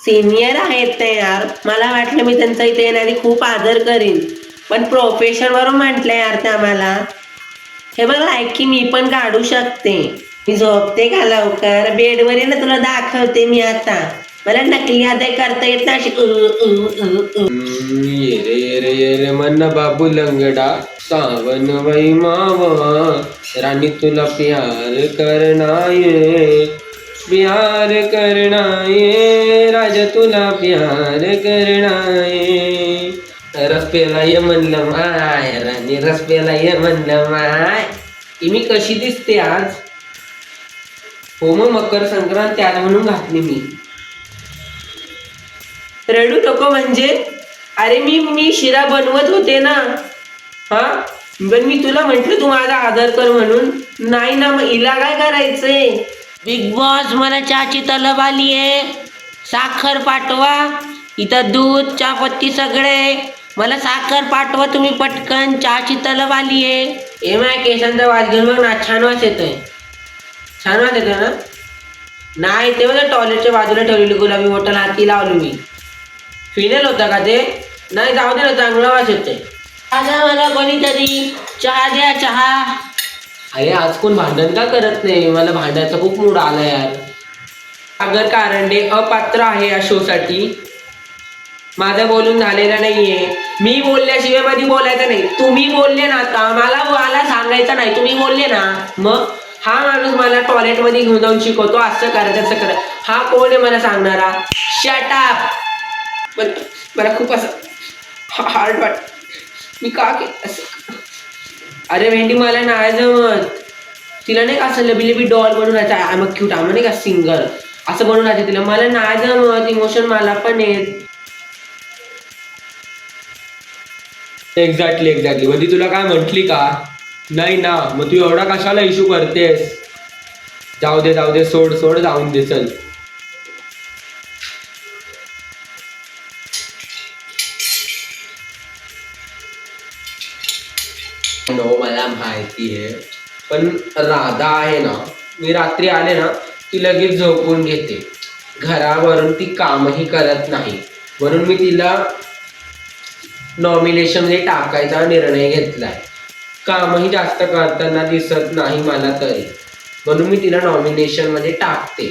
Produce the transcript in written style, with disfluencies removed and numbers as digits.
Senior आहेत ते यार, मला वाटलं मी त्यांचा इथे येणारी खूप आदर करीन, पण प्रोफेशन वरून म्हटलं यार ते आम्हाला. हे बघ लायकी मी पण काढू शकते. मी झोपते का लवकर? बेडवर ये ना, तुला दाखवते मी आता. मला नकली अदाय करता येत ना अशी ये रे ये रे ये रे मन बाबू लंगडा सावन वही मावा रानी तुला प्यार करना ये राजा तुला प्यार करना ये रस प्याला ये म्हणलं माय राणी रस प्याला ये म्हणलं माय. मी कशी दिसते आज? हो मग मकर संक्रांत त्याला म्हणून घातली मी. रडू नको म्हणजे? अरे मी शिरा बनवत होते ना. हा, पण मी तुला म्हंटल तू माझा आदर कर म्हणून. नाही ना, मग हिला काय करायचंय? बिग बॉस, मला चहाची तलब आली आहे, साखर पाठवा. इथं दूध चहापत्ती सगळे, मला साखर पाठवा तुम्ही पटकन, चहाची तलब आली आहे. ए माय केसांचा वास घेऊन बघ ना, छान वास येतोय. छान वास येतोय ना? नाही, ते मला टॉयलेटच्या बाजूला ठेवलेली गुलाबी बॉटल हाती लावली मी. फिनेल होता का ते? नाही, जाऊ दे ना, चांगला वास येतोय. आता मला कोणीतरी चहा द्या, चहा. अरे आज कोण भांडण का करत नाही? मला भांडायचा खूप मूड आला यार. सागर कारंडे अपात्र आहे या शो साठी. माझं बोलून झालेलं नाहीये. मी बोलल्याशिवाय मध्ये बोलायचं नाही. तुम्ही बोलले ना, आता मला सांगायचं नाही, तुम्ही बोलले ना. मग हा माणूस मला टॉयलेट मध्ये घेऊन जाऊन शिकवतो, असं करायचं असं करा. हा कोण आहे मला सांगणारा? Shut up. मला खूप असं हार्ड वाट, मी का केलं असं? अरे भेंडी, मला नाही जमत. तिला नाही का असं लबी लबी डॉल बनवून राहायचं, आय एम क्यूट, आम्ही नाही का सिंगर असं बनवून राहायचं तिला. मला नाही जमत, इमोशन मला पण येत. एक्झॅक्टली म्हणजे तुला काय म्हटली का? नाही ना, मग तू एवढा कशाला इश्यू करतेस? जाऊ दे सोड जाऊन दे चल. नो मला माहिती आहे, पण राधा आहे ना, मी रात्री आले ना ती लगेच झोपून घेते. घरावरून ती कामही करत नाही, म्हणून मी तिला नॉमिनेशनमध्ये टाकायचा निर्णय घेतलाय. कामही जास्त करताना दिसत नाही मला तरी, म्हणून मी तिला नॉमिनेशनमध्ये टाकते.